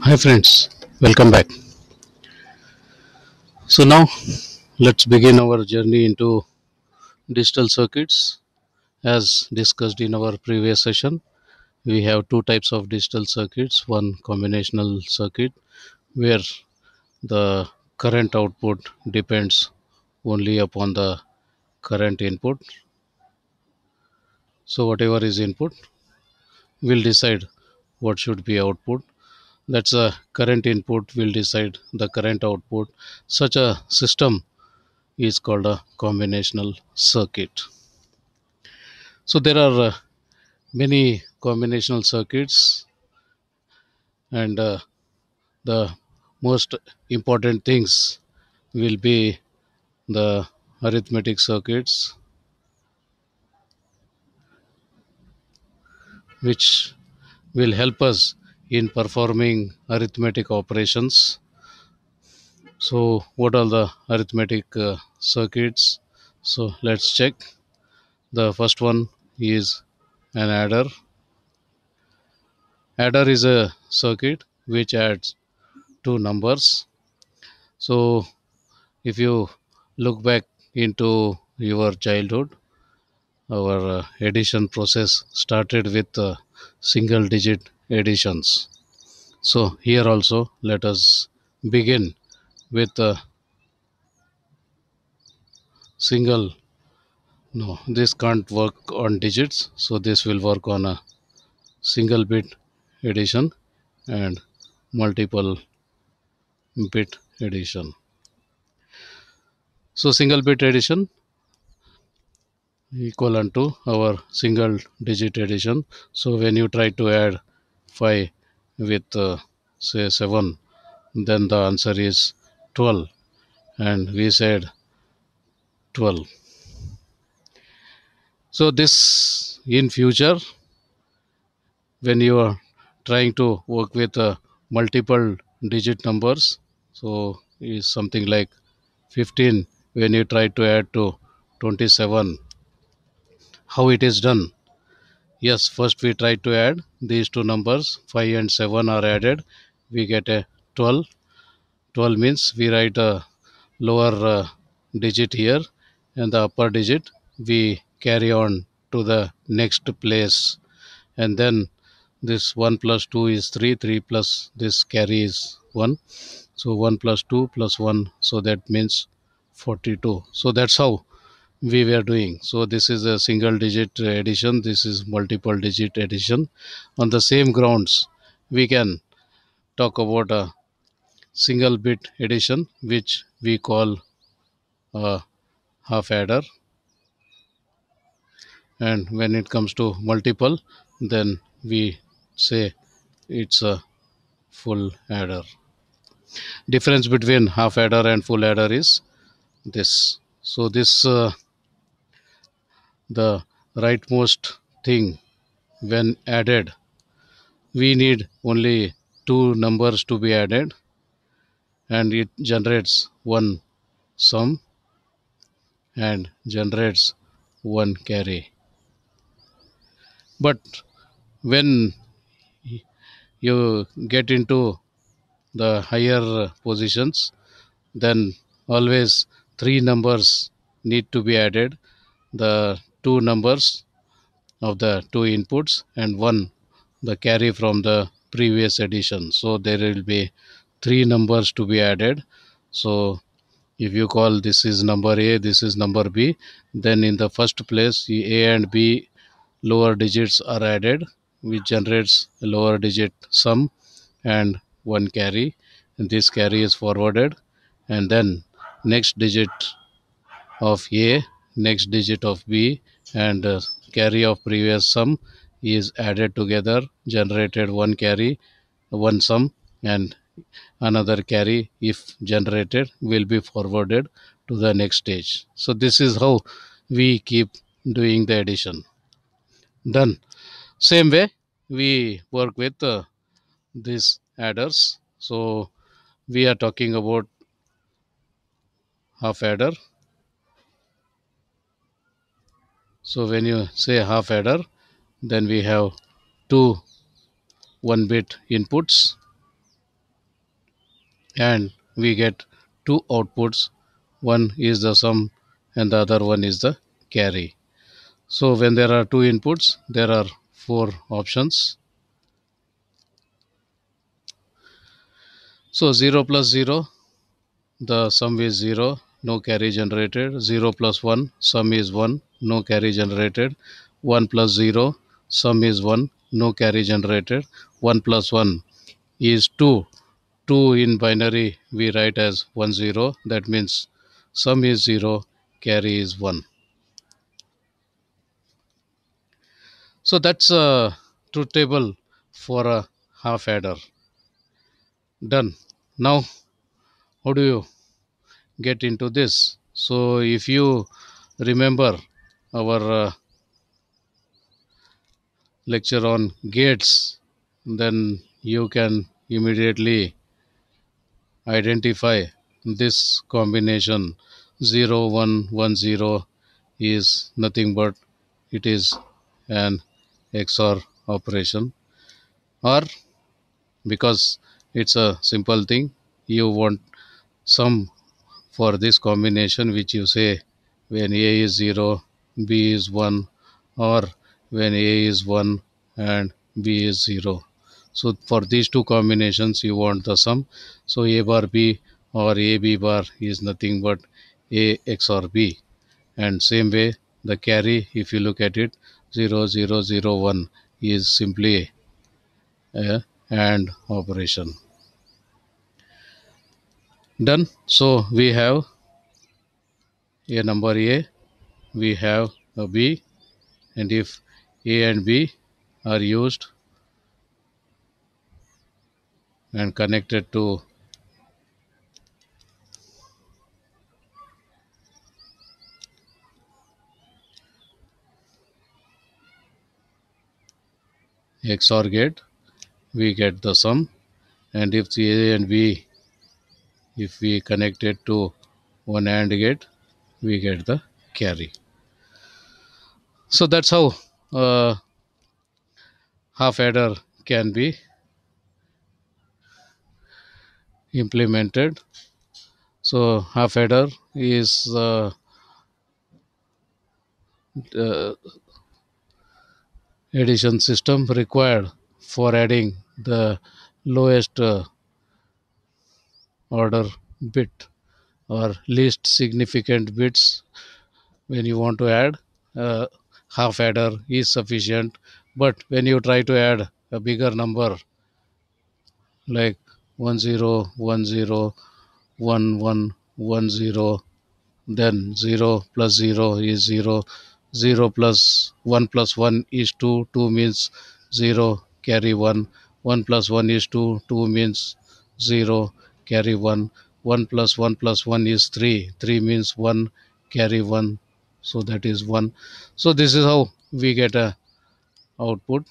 Hi friends, welcome back. So now let's begin our journey into digital circuits. As discussed in our previous session, we have two types of digital circuits. One combinational circuit where the current output depends only upon the current input. So whatever is input will decide what should be output. That's a current input will decide the current output. Such a system is called a combinational circuit. So there are many combinational circuits, and the most important things will be the arithmetic circuits, which will help us in performing arithmetic operations. So, what are the arithmetic circuits? So, let's check. The first one is an adder. Adder is a circuit which adds two numbers. So, if you look back into your childhood, our addition process started with single digit additions. So, here also let us begin with a single. No, this can't work on digits, so this will work on a single bit addition and multiple bit addition. So, single bit addition equivalent to our single digit addition. So when you try to add 5 with say 7, then the answer is 12, and we said 12. So this in future, when you are trying to work with multiple digit numbers, so is something like 15. When you try to add to 27, how it is done? Yes, first we try to add these two numbers, 5 and 7 are added, we get a 12. 12 means we write a lower digit here, and the upper digit we carry on to the next place, and then this 1 plus 2 is 3, 3 plus this carry is 1. So 1 plus 2 plus 1, so that means 42. So that's how we were doing. So this is a single digit addition, this is multiple digit addition. On the same grounds, we can talk about a single bit addition, which we call a half adder, and when it comes to multiple, then we say it's a full adder. Difference between half adder and full adder is this. So this the rightmost thing. When added, we need only two numbers to be added, and it generates one sum and generates one carry. But when you get into the higher positions, then always three numbers need to be added, the two numbers of the two inputs and one the carry from the previous addition. So there will be three numbers to be added. So if you call this is number A, this is number B, then in the first place A and B lower digits are added, which generates a lower digit sum and one carry, and this carry is forwarded, and then next digit of A, next digit of B, and carry of previous sum is added together, generated one carry, one sum, and another carry, if generated, will be forwarded to the next stage. So this is how we keep doing the addition. Done. Same way we work with these adders. So we are talking about half adder. So when you say half adder, then we have two 1 bit inputs, and we get two outputs. One is the sum and the other one is the carry. So when there are two inputs, there are four options. So 0 plus 0, the sum is 0, no carry generated. 0 plus 1, sum is 1, no carry generated. 1 plus 0, sum is 1, no carry generated. 1 plus 1 is 2. 2 in binary we write as 1 0. That means sum is 0, carry is 1. So that's a truth table for a half adder. Done. Now, how do you get into this? So, if you remember our lecture on gates, then you can immediately identify this combination 0110 is nothing but it is an XOR operation, or because it's a simple thing, you want sum for this combination, which you say when A is 0, B is 1, or when A is 1 and B is 0. So for these two combinations you want the sum. So A bar B or A B bar is nothing but A XOR B. And same way the carry, if you look at it, 0001 is simply a AND operation. Done. So we have a number A, we have a B, and if A and B are used and connected to XOR gate, we get the sum, and if the A and B, if we connect it to one AND gate, we get the carry. So that's how half adder can be implemented. So half adder is uh, addition system required for adding the lowest order bit or least significant bits. When you want to add, uh, half adder is sufficient, but when you try to add a bigger number like 10101110, then 0 plus 0 is 0, 0 plus 1 plus 1 is 2, 2 means 0, carry 1, 1 plus 1 is 2, 2 means 0, carry 1, 1 plus 1 plus 1 is 3, 3 means 1, carry 1, so that is 1. So this is how we get a output.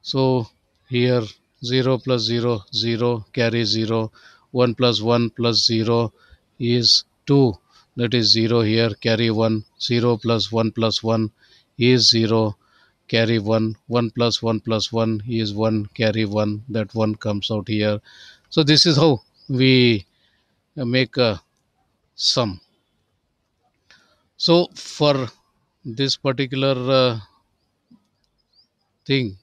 So here 0 plus 0, 0, carry 0, 1 plus 1 plus 0 is 2, that is 0 here, carry 1, 0 plus 1 plus 1 is 0, carry 1, 1 plus 1 plus 1 is 1, carry 1, that 1 comes out here. So this is how we make a sum. So for this particular thing,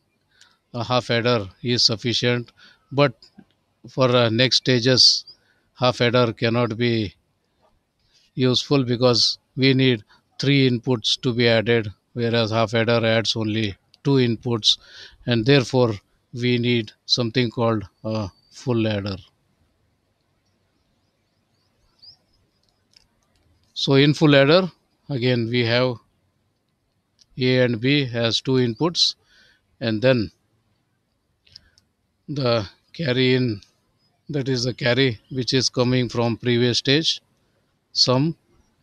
a half adder is sufficient, but for next stages half adder cannot be useful because we need three inputs to be added, whereas half adder adds only two inputs, and therefore we need something called a full adder. So in full adder, again we have A and B has two inputs, and then the carry in, that is the carry which is coming from previous stage, sum,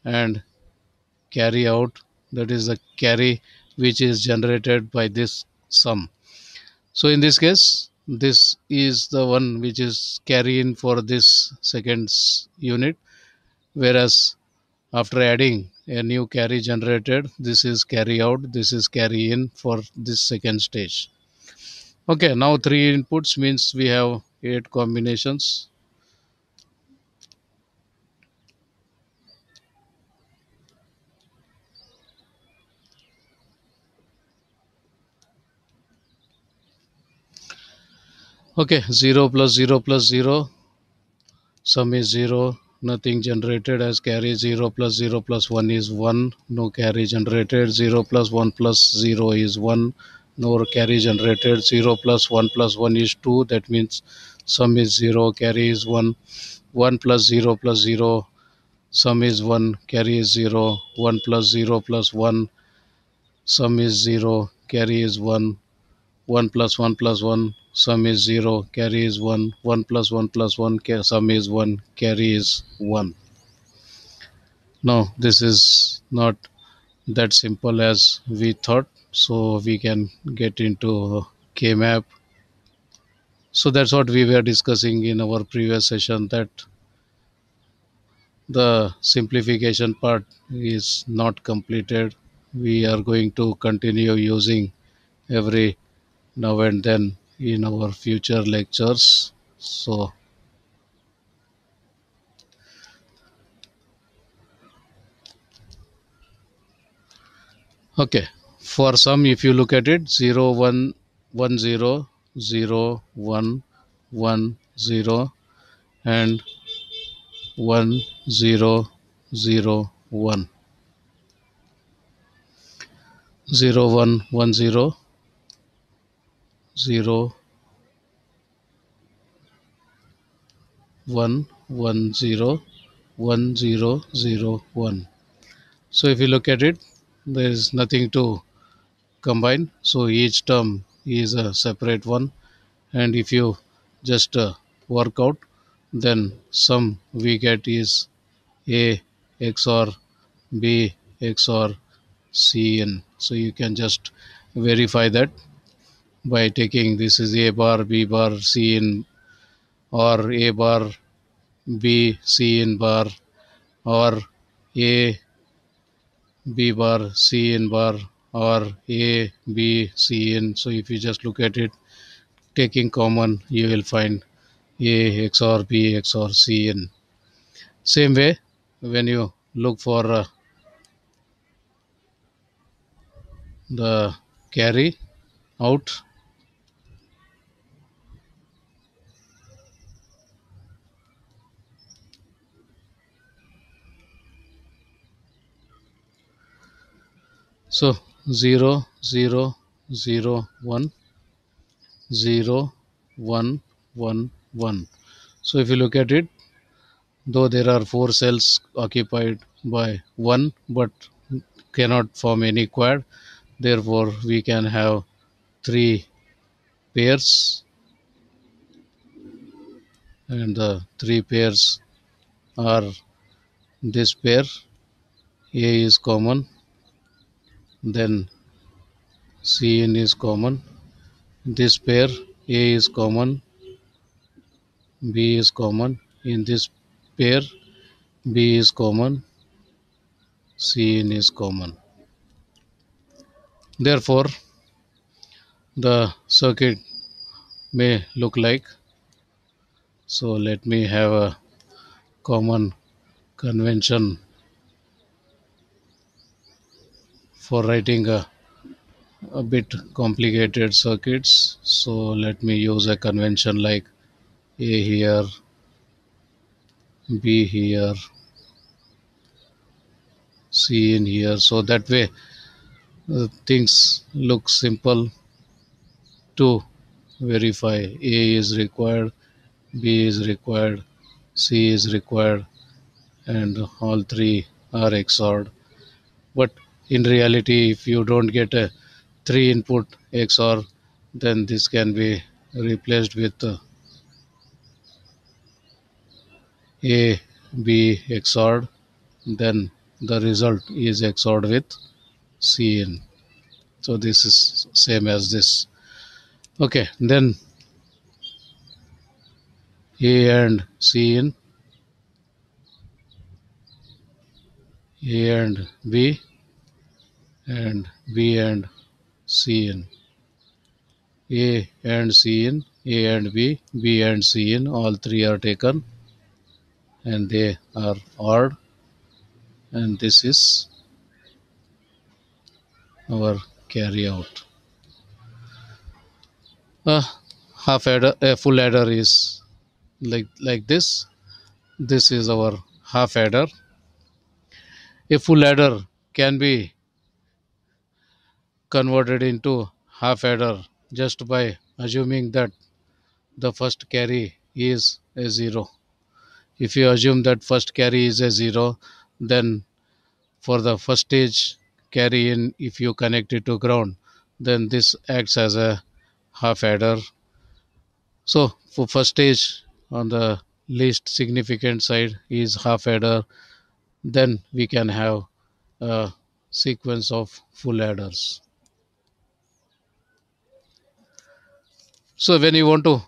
and carry out, that is the carry which is generated by this sum. So in this case this is the one which is carry in for this second unit, whereas after adding a new carry generated, this is carry out, this is carry in for this second stage. Okay, now three inputs means we have eight combinations. Okay, 0 plus 0 plus 0, sum is 0, nothing generated as carry. 0 plus 0 plus 1 is 1, no carry generated. 0 plus 1 plus 0 is 1, no carry generated. 0 plus 1 is 2, that means sum is 0, carry is 1. 1 plus 0, sum is 1, carry is 0. 1 plus 0 plus 1, sum is 0, carry is 1. 1 plus 1, sum is 0, carry is 1. 1 plus 1, sum is 1, carry is 1. Now, this is not that simple as we thought, so we can get into K-map. So that's what we were discussing in our previous session, that the simplification part is not completed. We are going to continue using every now and then in our future lectures. So, okay, for some, if you look at it, 0 1 1 0 0 1 1 0 and 1 0 0 1, 0 1 1 0 0 1 1 0 1 0 0 1. So if you look at it, there is nothing to combine. So each term is a separate one, and if you just work out, then sum we get is A XOR B XOR Cn. So you can just verify that by taking this is A bar B bar Cn, or A bar B Cn bar, or A B bar Cn bar, or A B Cn. So if you just look at it, taking common, you will find A XOR B XOR Cn. Same way, when you look for the carry out, so 0 0 0 1 0 1 1 1. So if you look at it, though there are four cells occupied by one but cannot form any quad, therefore we can have three pairs, and the three pairs are this pair. A is common, then Cn is common. This pair A is common, B is common. In this pair B is common, Cn is common. Therefore, the circuit may look like, so let me have a common convention for writing a bit complicated circuits. So let me use a convention like A here, B here, C in here. So that way things look simple to verify. A is required, B is required, C is required, and all three are XORed. But in reality, if you don't get a three input XOR, then this can be replaced with A, B XORed, then the result is XORed with Cn. So this is same as this. Okay, then A and Cn, A and B, and B and Cn. A and Cn, A and B, B and Cn, all three are taken and they are ORed, and this is our carry out. half adder, a full adder is like this. This is our half adder. A full adder can be converted into half adder just by assuming that the first carry is a 0. If you assume that first carry is a 0, then for the first stage carry in, if you connect it to ground, then this acts as a half adder. So for first stage on the least significant side is half adder, then we can have a sequence of full adders. So when you want to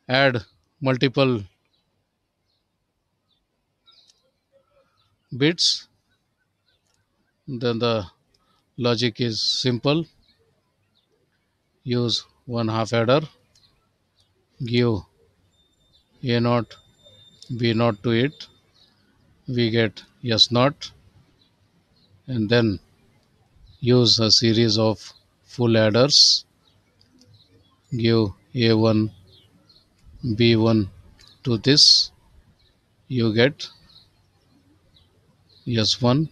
add multiple bits, then the logic is simple. Use one half adder, give a naught b naught to it, we get s naught, and then use a series of full adders, give a1 b1 to this, you get s1,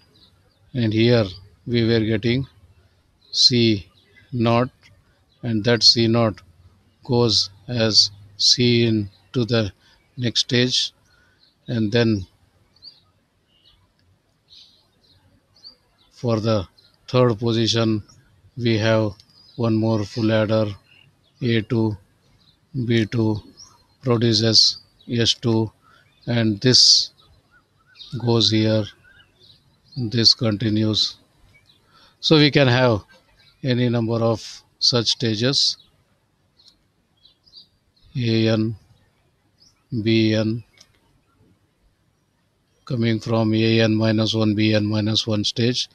and here we were getting c naught, and that c naught goes as c into the next stage, and then for the third position we have one more full adder, a2 b2 produces s2, and this goes here, this continues. So we can have any number of such stages, an bn, coming from an minus 1 bn minus 1 stage,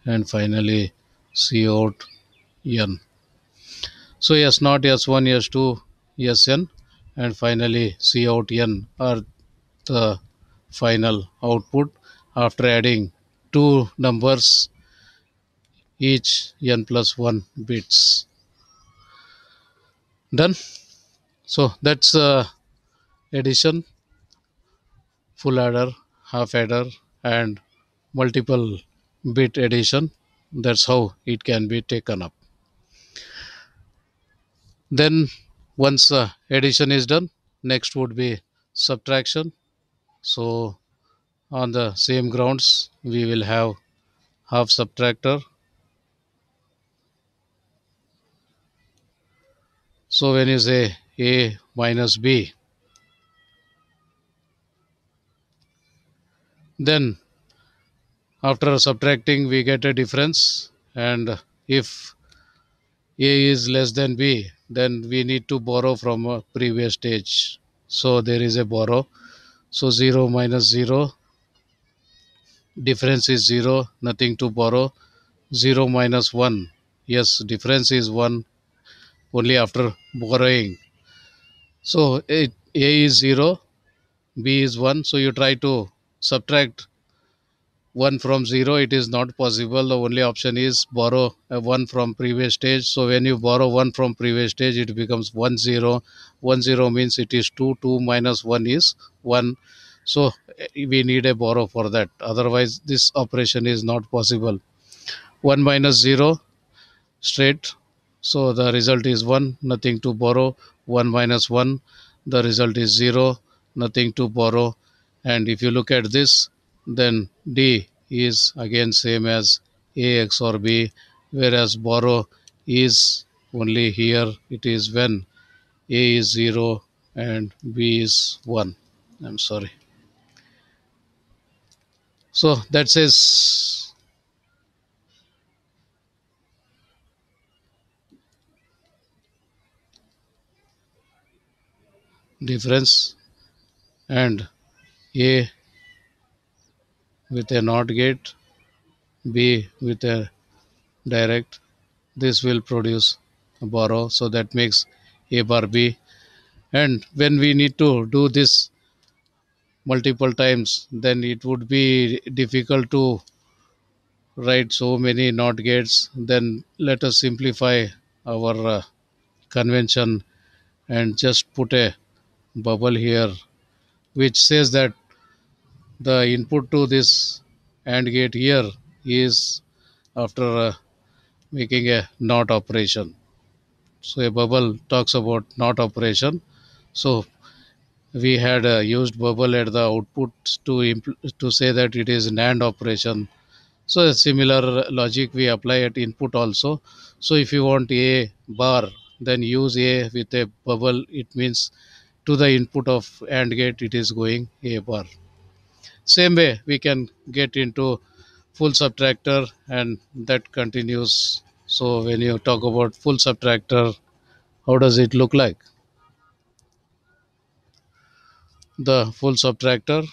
and finally c out n. So s naught, s1, s2, sn, and finally c out n are the final output after adding two numbers each n plus 1 bits. Done. So that's addition, full adder, half adder, and multiple bit addition. That's how it can be taken up. Then once addition is done, next would be subtraction. So on the same grounds we will have half subtractor. So when you say a minus b, then after subtracting we get a difference, and if a is less than b, then we need to borrow from a previous stage. So there is a borrow. So 0 minus 0, difference is 0, nothing to borrow. 0 minus 1, yes, difference is 1 only after borrowing. So a is 0, b is 1. So you try to subtract 1 from 0, it is not possible. The only option is borrow a 1 from previous stage. So when you borrow 1 from previous stage, it becomes 1 0. 1 0 means it is 2. 2 minus 1 is 1. So we need a borrow for that. Otherwise, this operation is not possible. 1 minus 0 straight. So the result is 1, nothing to borrow. 1 minus 1, the result is 0, nothing to borrow. And if you look at this, then D is again same as A XOR B, whereas borrow is only here, it is when A is 0 and B is 1. I'm sorry. So that says difference, and A with a NOT gate, B with a direct, this will produce a borrow. So that makes A bar B. And when we need to do this multiple times, then it would be difficult to write so many NOT gates. Then let us simplify our convention and just put a bubble here which says that the input to this AND gate here is after making a NOT operation. So a bubble talks about NOT operation. So we had used bubble at the output to say that it is NAND operation. So a similar logic we apply at input also. So if you want a bar, then use a with a bubble. It means to the input of AND gate it is going a bar. Same way we can get into full subtractor and that continues. So when you talk about full subtractor, how does it look like? The full subtractor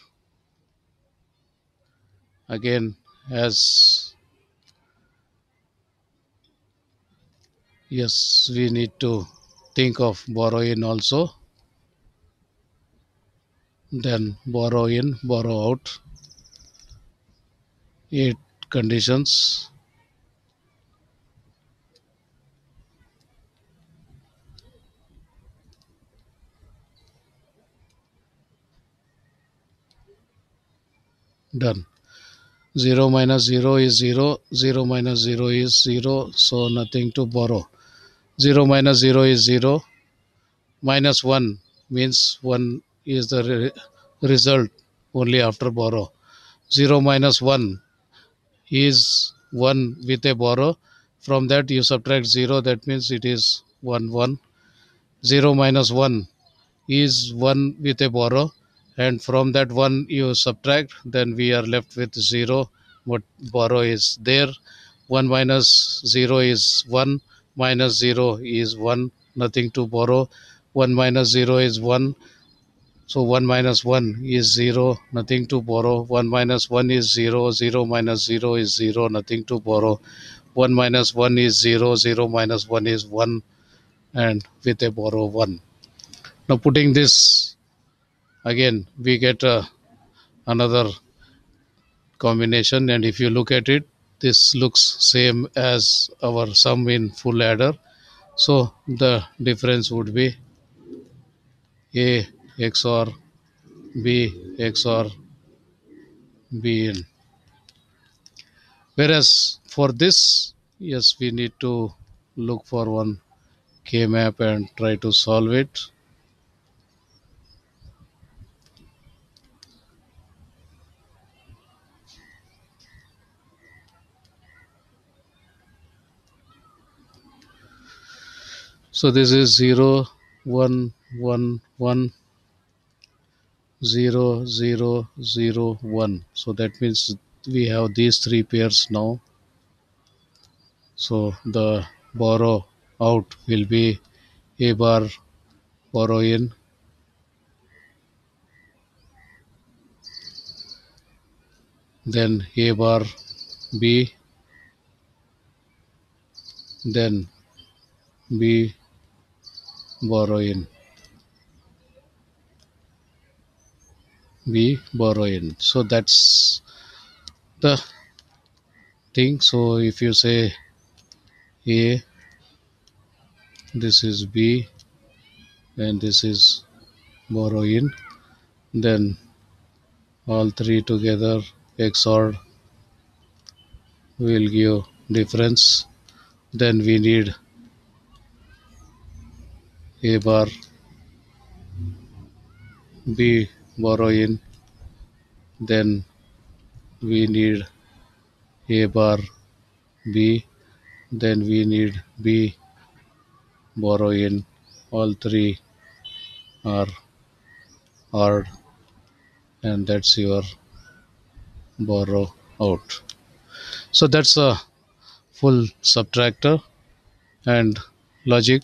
again as yes we need to think of borrow in also, then borrow in, borrow out, 8 conditions, done. 0 minus 0 is 0, 0 minus 0 is 0, so nothing to borrow. 0 minus 0 is 0, minus 1 means 1 is the result only after borrow. 0 minus 1 is 1 with a borrow. From that you subtract 0, that means it is 1 1. 0 minus 1 is 1 with a borrow, and from that 1 you subtract, then we are left with 0, but borrow is there. 1 minus 0 is 1, minus 0 is 1, nothing to borrow. 1 minus 0 is 1, so 1 minus 1 is 0, nothing to borrow. 1 minus 1 is 0, 0 minus 0 is 0, nothing to borrow. 1 minus 1 is 0, 0 minus 1 is 1, and with a borrow 1. Now putting this again, we get another combination, and if you look at it, this looks same as our sum in full adder. So the difference would be A XOR B XOR B in. Whereas for this, yes, we need to look for one K map and try to solve it. So this is 0 1 1 1 0 0 0 1. So that means we have these three pairs now. So the borrow out will be A bar borrow in, then A bar B, then B borrow in, B borrow in. So that's the thing. So if you say A, this is B, and this is borrow in, then all three together XOR will give difference. Then we need A bar B borrow in, then we need A bar B, then we need B borrow in. All three are hard, and that's your borrow out. So that's a full subtractor, and logic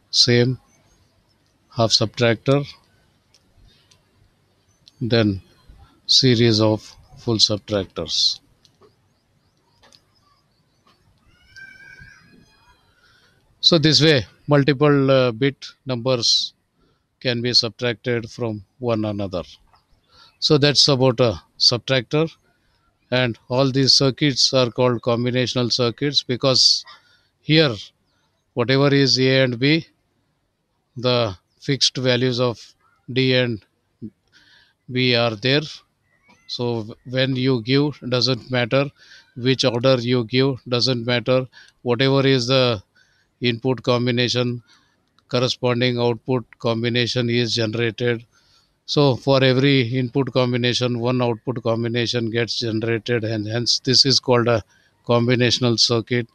same, half subtractor, then series of full subtractors. So this way multiple bit numbers can be subtracted from one another. So that's about a subtractor, and all these circuits are called combinational circuits because here whatever is A and B, the fixed values of D and B are there. So when you give, doesn't matter which order you give, doesn't matter whatever is the input combination, corresponding output combination is generated. So for every input combination, one output combination gets generated, and hence this is called a combinational circuit,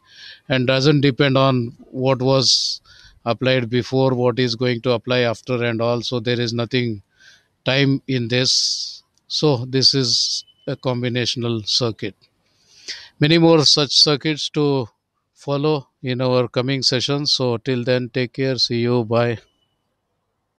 and doesn't depend on what was applied before, what is going to apply after, and also there is nothing time in this. So this is a combinational circuit. Many more such circuits to follow in our coming sessions. So till then, take care. See you. Bye.